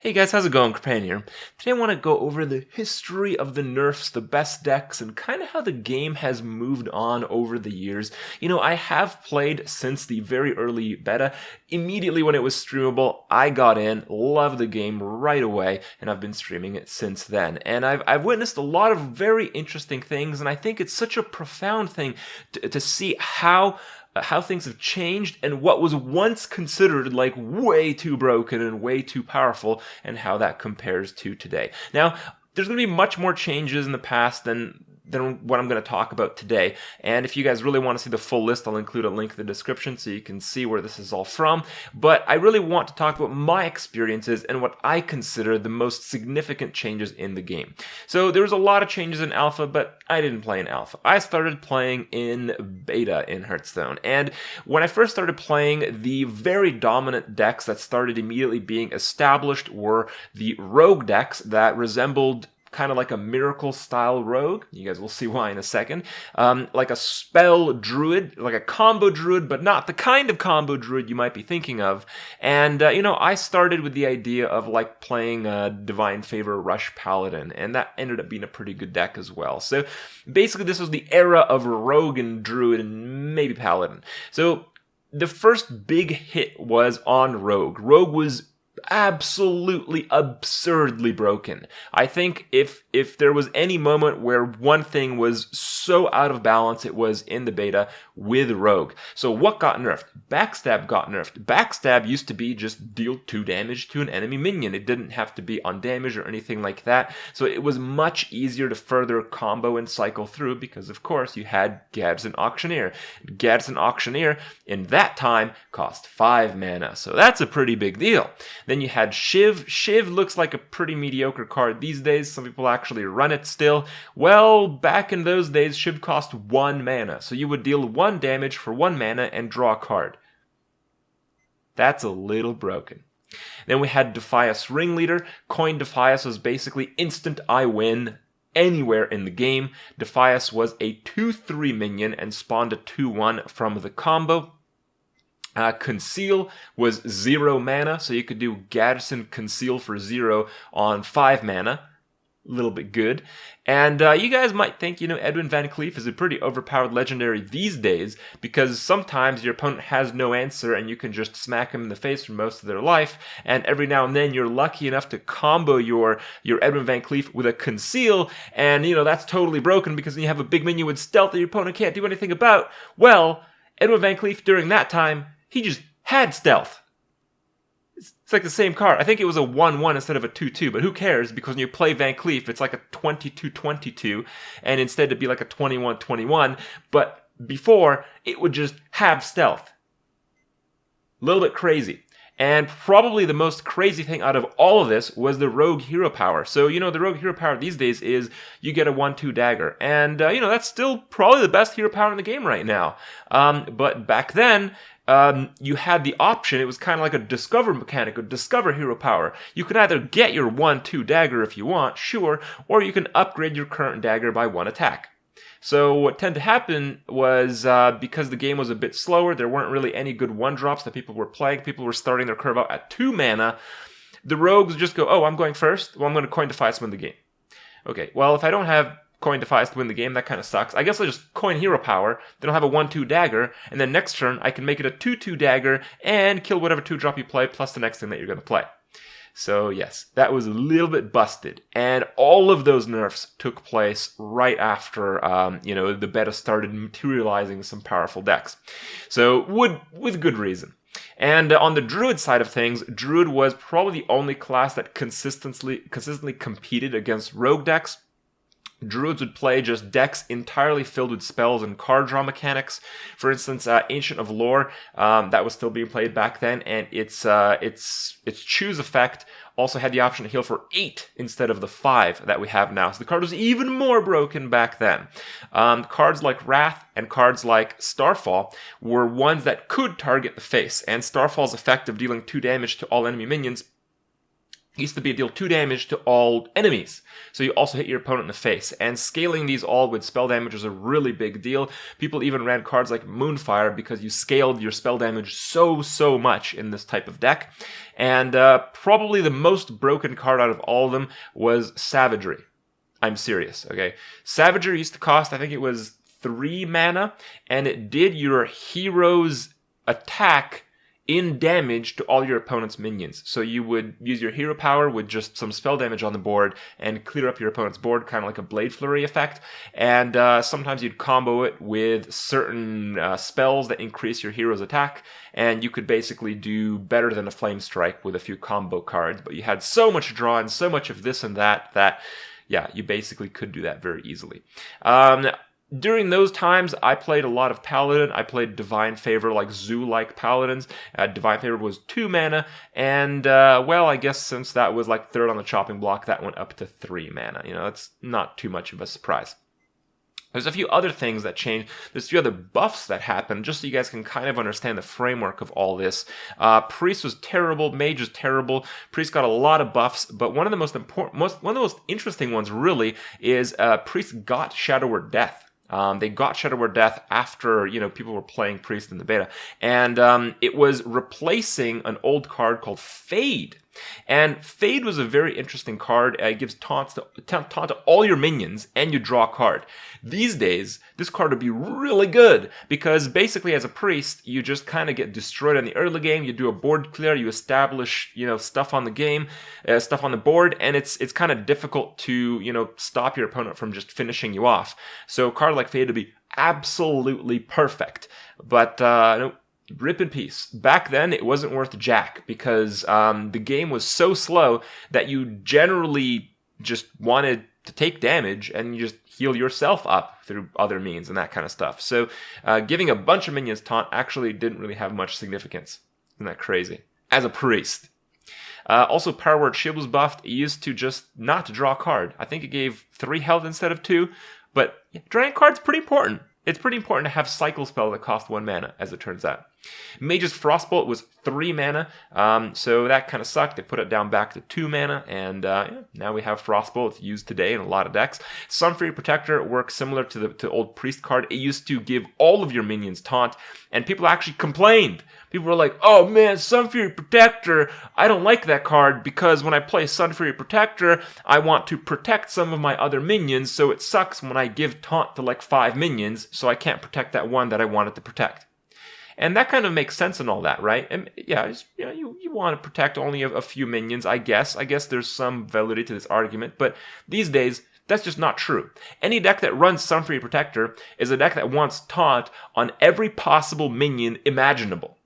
Hey guys, how's it going? Kripparrian here. Today I want to go over the history of the nerfs, the best decks, and kind of how the game has moved on over the years. You know, I have played since the very early beta. Immediately when it was streamable, I got in, loved the game right away, and I've been streaming it since then. And I've witnessed a lot of very interesting things, and I think it's such a profound thing to see how things have changed and what was once considered like way too broken and way too powerful and how that compares to today. Now, there's going to be much more changes in the past than what I'm going to talk about today. And if you guys really want to see the full list, I'll include a link in the description so you can see where this is all from. But I really want to talk about my experiences and what I consider the most significant changes in the game. So there was a lot of changes in alpha, but I didn't play in alpha. I started playing in beta in Hearthstone. And when I first started playing, the very dominant decks that started immediately being established were the rogue decks that resembled kind of like a miracle style rogue. You guys will see why in a second. Like a spell druid, like a combo druid, but not the kind of combo druid you might be thinking of. And, you know, I started with the idea of like playing Divine Favor Rush Paladin, and that ended up being a pretty good deck as well. So basically this was the era of rogue and druid and maybe paladin. So the first big hit was on rogue. Rogue was absolutely absurdly broken. I think if there was any moment where one thing was so out of balance, it was in the beta with Rogue. So what got nerfed? Backstab got nerfed. Backstab used to be just deal 2 damage to an enemy minion. It didn't have to be undamaged or anything like that. So it was much easier to further combo and cycle through because, of course, you had Gadsden Auctioneer. Gadsden Auctioneer, in that time, cost 5 mana. So that's a pretty big deal. Then you had Shiv. Shiv looks like a pretty mediocre card these days. Some people actually run it still. Well, back in those days, Shiv cost 1 mana. So you would deal 1 damage for 1 mana and draw a card. That's a little broken. Then we had Defias Ringleader. Coin Defias was basically instant I win anywhere in the game. Defias was a 2/3 minion and spawned a 2/1 from the combo. Conceal was 0 mana, so you could do Gadsden Conceal for 0 on 5 mana. A little bit good. And you guys might think, you know, Edwin Van Cleef is a pretty overpowered legendary these days because sometimes your opponent has no answer and you can just smack him in the face for most of their life, and every now and then you're lucky enough to combo your Edwin Van Cleef with a Conceal, and, you know, that's totally broken because then you have a big minion with stealth that your opponent can't do anything about. Well, Edwin Van Cleef during that time, he just had stealth. It's like the same card. I think it was a 1/1 instead of a 2/2, but who cares? Because when you play Van Cleef, it's like a 22/22, and instead it'd be like a 21/21, but before, it would just have stealth. A little bit crazy. And probably the most crazy thing out of all of this was the rogue hero power. So, you know, the rogue hero power these days is you get a 1/2 dagger. And, you know, that's still probably the best hero power in the game right now. But back then, you had the option. It was kind of like a discover mechanic, a discover hero power. You can either get your 1/2 dagger if you want, sure, or you can upgrade your current dagger by 1 attack. So what tended to happen was, because the game was a bit slower, there weren't really any good 1-drops that people were playing. People were starting their curve out at 2 mana. The rogues would just go, oh, I'm going first. Well, I'm going to Coin Defias to win the game. Okay, well, if I don't have Coin Defias to win the game, that kind of sucks. I guess I'll just coin hero power, then I'll have a 1/2 dagger, and then next turn I can make it a 2/2 dagger and kill whatever 2-drop you play plus the next thing that you're going to play. So yes, that was a little bit busted. And all of those nerfs took place right after, you know, the beta started materializing some powerful decks. So with good reason. And on the Druid side of things, Druid was probably the only class that consistently competed against rogue decks. Druids would play just decks entirely filled with spells and card draw mechanics. For instance, Ancient of Lore, that was still being played back then, and its choose effect also had the option to heal for 8 instead of the 5 that we have now. So the card was even more broken back then. Cards like Wrath and cards like Starfall were ones that could target the face, and Starfall's effect of dealing 2 damage to all enemy minions used to be deal 2 damage to all enemies. So you also hit your opponent in the face. And scaling these all with spell damage was a really big deal. People even ran cards like Moonfire because you scaled your spell damage so much in this type of deck. And probably the most broken card out of all of them was Savagery. I'm serious, okay? Savagery used to cost, I think it was 3 mana, and it did your hero's attack in damage to all your opponent's minions. So you would use your hero power with just some spell damage on the board and clear up your opponent's board, kind of like a Blade Flurry effect. And sometimes you'd combo it with certain spells that increase your hero's attack, and you could basically do better than a Flame Strike with a few combo cards. But you had so much draw and so much of this and that, yeah, you basically could do that very easily. During those times, I played a lot of Paladin. I played Divine Favor, like Zoo-like Paladins. Divine Favor was 2 mana, and, well, I guess since that was like 3rd on the chopping block, that went up to 3 mana. You know, that's not too much of a surprise. There's a few other things that changed. There's a few other buffs that happened, just so you guys can kind of understand the framework of all this. Priest was terrible. Mage was terrible. Priest got a lot of buffs, but one of the most important, one of the most interesting ones really is Priest got Shadow Word Death. They got Shadow Word Death after, people were playing Priest in the beta. And it was replacing an old card called Fade. And Fade was a very interesting card. It gives taunt to all your minions, and you draw a card. These days, this card would be really good, because basically as a priest, you just kind of get destroyed in the early game. You do a board clear, you establish, stuff on the game, stuff on the board, and it's kind of difficult to, stop your opponent from just finishing you off. So a card like Fade would be absolutely perfect. But, rip in peace. Back then, it wasn't worth jack, because the game was so slow that you generally just wanted to take damage and you just heal yourself up through other means and that kind of stuff. So giving a bunch of minions taunt actually didn't really have much significance. Isn't that crazy? As a priest. Also, Power Word Shield was buffed. It used to just not draw a card. I think it gave 3 health instead of 2, but drawing cards pretty important. It's pretty important to have cycle spell that cost 1 mana, as it turns out. Mage's Frostbolt was 3 mana, so that kind of sucked. They put it down back to 2 mana, and now we have Frostbolt. It's used today in a lot of decks. Sunfury Protector works similar to the old Priest card. It used to give all of your minions taunt, and people actually complained. People were like, oh man, Sunfury Protector, I don't like that card, because when I play Sunfury Protector, I want to protect some of my other minions, so it sucks when I give taunt to like 5 minions, so I can't protect that one that I wanted to protect. And that kind of makes sense and all that, right? And yeah, you want to protect only a few minions, I guess. I guess there's some validity to this argument, but these days, that's just not true. Any deck that runs Sunfury Protector is a deck that wants taunt on every possible minion imaginable.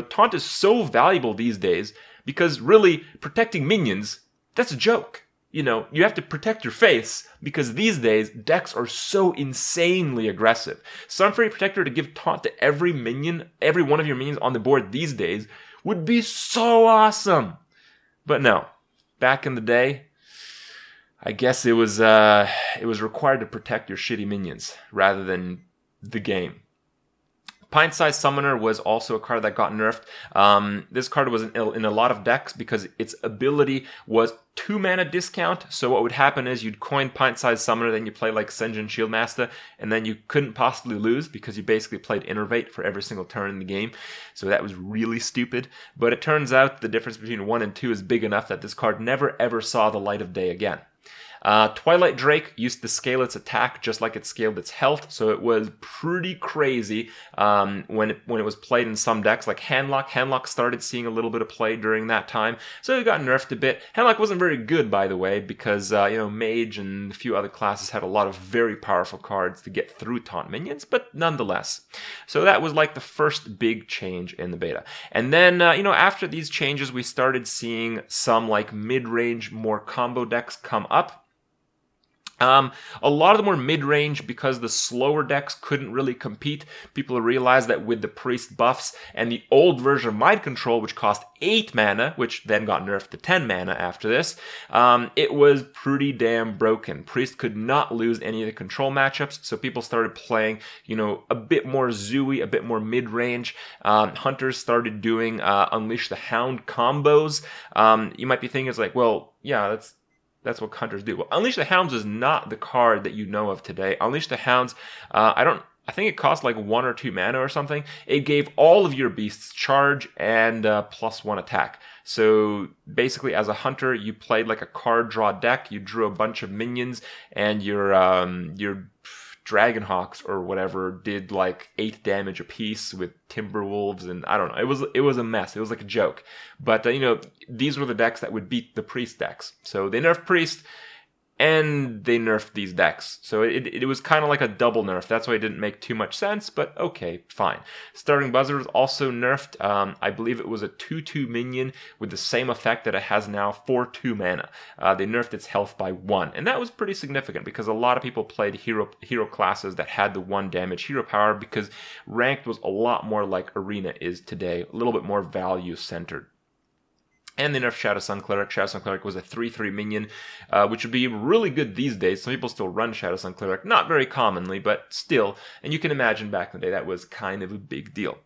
Taunt is so valuable these days because really protecting minions, that's a joke. You have to protect your face because these days decks are so insanely aggressive. Sunfury Protector to give taunt to every minion, every one of your minions on the board these days would be so awesome. But no, back in the day, I guess it was required to protect your shitty minions rather than the game. Pint-Sized Summoner was also a card that got nerfed. This card was in a lot of decks because its ability was 2 mana discount. So what would happen is you'd coin Pint-Sized Summoner, then you play like Sen'jin Shieldmaster, and then you couldn't possibly lose because you basically played Innervate for every single turn in the game. So that was really stupid. But it turns out the difference between 1 and 2 is big enough that this card never ever saw the light of day again. Twilight Drake used to scale its attack just like it scaled its health, so it was pretty crazy when it was played in some decks, like Handlock. Handlock started seeing a little bit of play during that time, so it got nerfed a bit. Handlock wasn't very good, by the way, because Mage and a few other classes had a lot of very powerful cards to get through taunt minions, but nonetheless. So that was like the first big change in the beta. And then, after these changes, we started seeing some like mid-range, more combo decks come up. A lot of them were mid-range because the slower decks couldn't really compete. People realized that with the priest buffs and the old version of Mind Control, which cost 8 mana, which then got nerfed to 10 mana after this, it was pretty damn broken. Priest could not lose any of the control matchups, so people started playing, a bit more zooey, a bit more mid-range. Hunters started doing Unleash the Hound combos. You might be thinking, it's like, well, yeah, that's what hunters do. Well, Unleash the Hounds is not the card that you know of today. Unleash the Hounds, I think it cost like 1 or 2 mana or something. It gave all of your beasts charge and +1 attack. So basically, as a hunter, you played like a card draw deck. You drew a bunch of minions, and your Dragonhawks or whatever did like 8 damage apiece with Timberwolves, and I don't know. It was a mess. It was like a joke. But these were the decks that would beat the Priest decks. So they nerfed Priest, and they nerfed these decks. So it was kind of like a double nerf. That's why it didn't make too much sense, but okay, fine. Starting Buzzer was also nerfed. I believe it was a 2/2 minion with the same effect that it has now for 2 mana. They nerfed its health by 1, and that was pretty significant because a lot of people played hero classes that had the 1 damage hero power because ranked was a lot more like Arena is today, a little bit more value centered. And they nerfed Shadow Sun Cleric. Shadow Sun Cleric was a 3/3 minion, which would be really good these days. Some people still run Shadow Sun Cleric, not very commonly, but still. And you can imagine back in the day that was kind of a big deal.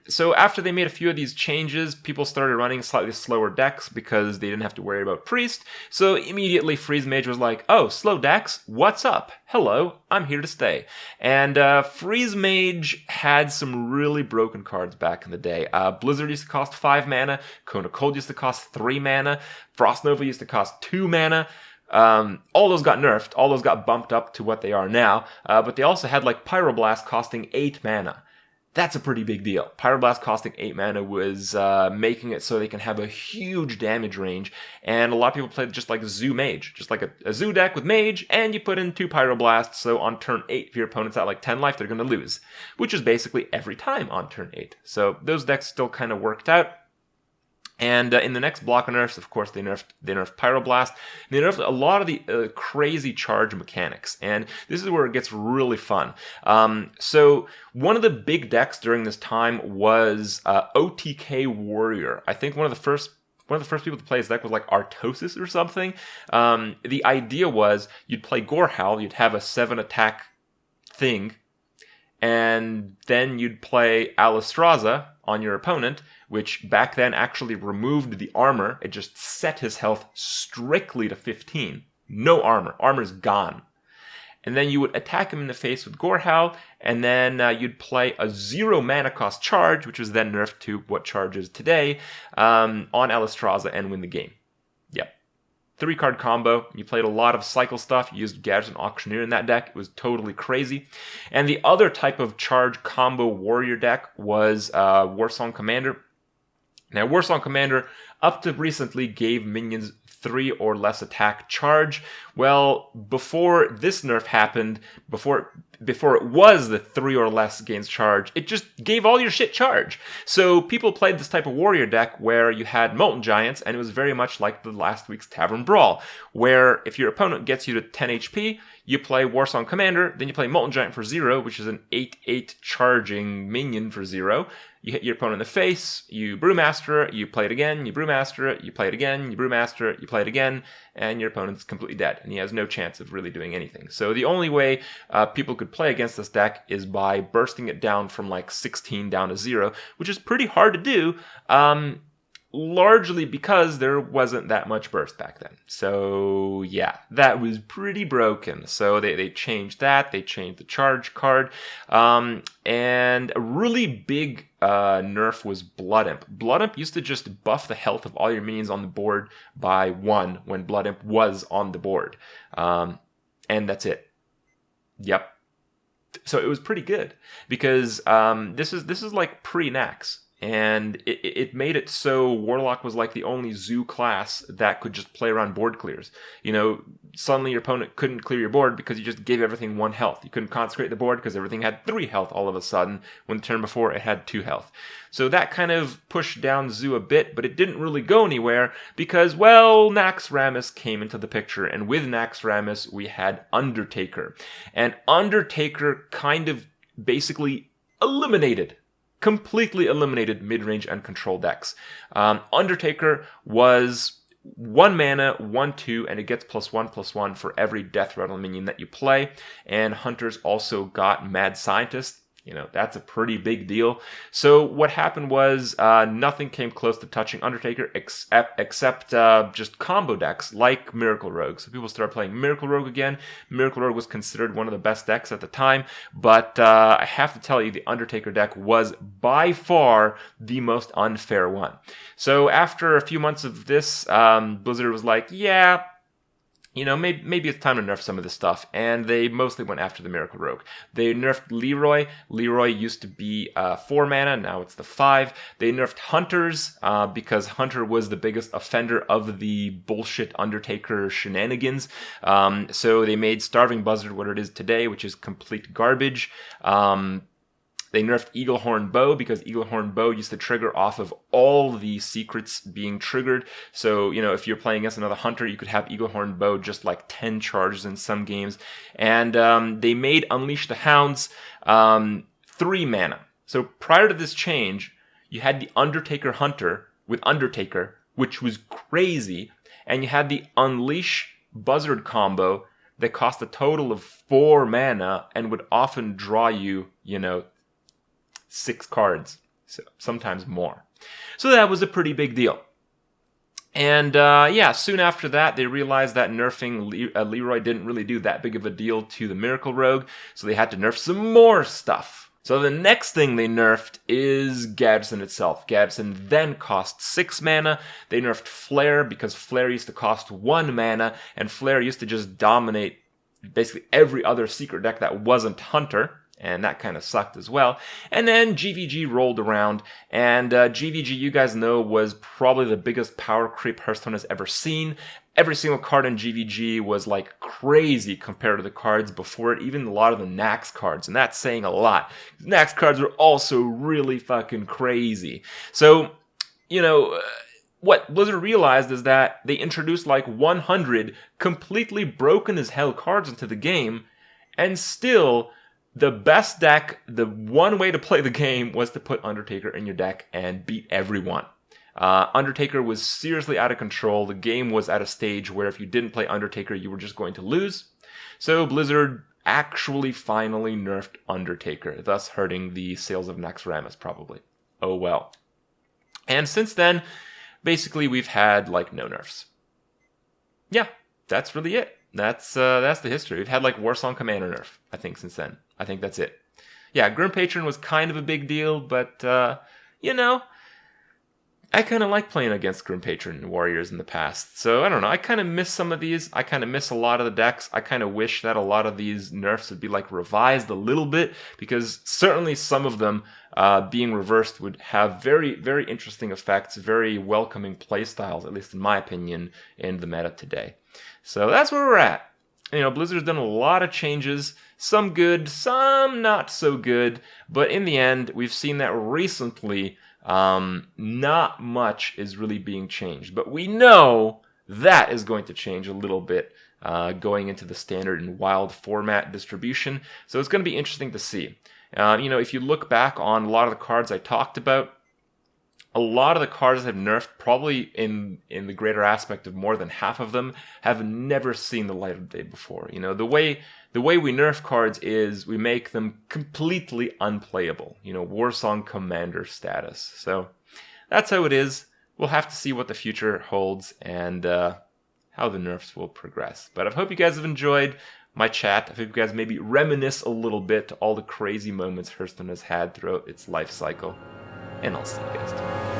So after they made a few of these changes, people started running slightly slower decks because they didn't have to worry about Priest. So immediately Freeze Mage was like, oh, slow decks, what's up? Hello, I'm here to stay. And Freeze Mage had some really broken cards back in the day. Blizzard used to cost 5 mana, Cone of Cold used to cost 3 mana, Frost Nova used to cost 2 mana. All those got nerfed, all those got bumped up to what they are now, but they also had like Pyroblast costing 8 mana. That's a pretty big deal. Pyroblast costing 8 mana was making it so they can have a huge damage range, and a lot of people played just like Zoo Mage, just like a Zoo deck with Mage, and you put in 2 Pyroblasts, so on turn 8, if your opponent's at like 10 life, they're going to lose, which is basically every time on turn 8. So those decks still kind of worked out. And in the next block of nerfs, of course, they nerfed Pyroblast. They nerfed a lot of the crazy charge mechanics, and this is where it gets really fun. So one of the big decks during this time was OTK Warrior. I think one of the first people to play this deck was like Artosis or something. The idea was you'd play Gorehowl, you'd have a 7 attack thing, and then you'd play Alistraza on your opponent, which back then actually removed the armor. It just set his health strictly to 15. No armor. Armor's gone. And then you would attack him in the face with Gorehowl, and then you'd play a 0 mana cost charge, which was then nerfed to what charge is today, on Alistraza and win the game. Yep. 3-card combo. You played a lot of cycle stuff. You used Gadget and Auctioneer in that deck. It was totally crazy. And the other type of charge combo warrior deck was Warsong Commander. Now, Warsong Commander, up to recently, gave minions 3 or less attack charge. Well, before this nerf happened, before it was the 3 or less gains charge, it just gave all your shit charge. So people played this type of warrior deck where you had Molten Giants, and it was very much like the last week's Tavern Brawl, where if your opponent gets you to 10 HP, you play Warsong Commander, then you play Molten Giant for 0, which is an 8/8 charging minion for 0. You hit your opponent in the face, you Brewmaster it, you play it again, you Brewmaster it, you play it again, you Brewmaster it, you play it again, and your opponent's completely dead, and he has no chance of really doing anything. So the only way people could play against this deck is by bursting it down from like 16 down to 0, which is pretty hard to do, largely because there wasn't that much burst back then. So yeah, that was pretty broken. So they changed that. They changed the charge card. And a really big nerf was Blood Imp. Blood Imp used to just buff the health of all your minions on the board by 1 when Blood Imp was on the board. And that's it. Yep. So it was pretty good because this is like pre-Nax. And it made it so Warlock was like the only zoo class that could just play around board clears. You know, suddenly your opponent couldn't clear your board because you just gave everything 1 health. You couldn't consecrate the board because everything had 3 health all of a sudden, when the turn before it had 2 health. So that kind of pushed down zoo a bit, but it didn't really go anywhere because, well, Naxxramas came into the picture. And with Naxxramas, we had Undertaker. And Undertaker kind of basically completely eliminated mid-range and control decks. Undertaker was 1 mana, 1/2, and it gets +1/+1 for every Death Rattle minion that you play. And Hunters also got Mad Scientist. You know, that's a pretty big deal. So what happened was nothing came close to touching Undertaker except just combo decks like Miracle Rogue. So people started playing Miracle Rogue again. Miracle Rogue was considered one of the best decks at the time, but I have to tell you, the Undertaker deck was by far the most unfair one. So after a few months of this, Blizzard was like, yeah, you know, maybe it's time to nerf some of this stuff. And they mostly went after the Miracle Rogue. They nerfed Leroy. Leroy used to be 4 mana, now it's the 5. They nerfed Hunters because Hunter was the biggest offender of the bullshit Undertaker shenanigans. So they made Starving Buzzard what it is today, which is complete garbage. They nerfed Eaglehorn Bow because Eaglehorn Bow used to trigger off of all the secrets being triggered. So, you know, if you're playing against another Hunter, you could have Eaglehorn Bow just like 10 charges in some games. And they made Unleash the Hounds 3 mana. So prior to this change, you had the Undertaker Hunter with Undertaker, which was crazy. And you had the Unleash Buzzard combo that cost a total of 4 mana and would often draw you, you know, 6 cards, so sometimes more. So that was a pretty big deal. And yeah, soon after that, they realized that nerfing Leroy didn't really do that big of a deal to the Miracle Rogue, so they had to nerf some more stuff. So the next thing they nerfed is Gadson itself. Gadson then cost 6 mana. They nerfed Flare because Flare used to cost 1 mana, and Flare used to just dominate basically every other secret deck that wasn't Hunter. And that kind of sucked as well. And then GVG rolled around, and GVG, you guys know, was probably the biggest power creep Hearthstone has ever seen. Every single card in GVG was like crazy compared to the cards before it, even a lot of the Naxx cards, and that's saying a lot. Naxx cards were also really fucking crazy. So, you know, what Blizzard realized is that they introduced like 100 completely broken as hell cards into the game, and still the best deck, the one way to play the game was to put Undertaker in your deck and beat everyone. Undertaker was seriously out of control. The game was at a stage where if you didn't play Undertaker, you were just going to lose. So Blizzard actually finally nerfed Undertaker, thus hurting the sales of Naxxramas probably. Oh well. And since then, basically we've had like no nerfs. Yeah, that's really it. That's the history. We've had like Warsong Commander nerf, I think, since then. I think that's it. Yeah, Grim Patron was kind of a big deal, but, you know, I kind of like playing against Grim Patron Warriors in the past. So, I don't know, I kind of miss some of these. I kind of miss a lot of the decks. I kind of wish that a lot of these nerfs would be, like, revised a little bit, because certainly some of them being reversed would have very, very interesting effects, very welcoming playstyles, at least in my opinion, in the meta today. So that's where we're at. You know, Blizzard's done a lot of changes, some good, some not so good, but in the end, we've seen that recently, not much is really being changed. But we know that is going to change a little bit going into the standard and wild format distribution, so it's going to be interesting to see. You know, if you look back on a lot of the cards I talked about, a lot of the cards that have nerfed, probably in the greater aspect of more than half of them, have never seen the light of day before. You know, the way we nerf cards is we make them completely unplayable. You know, Warsong Commander status. So that's how it is. We'll have to see what the future holds and how the nerfs will progress. But I hope you guys have enjoyed my chat. I hope you guys maybe reminisce a little bit to all the crazy moments Hearthstone has had throughout its life cycle. And I'll see you guys tomorrow.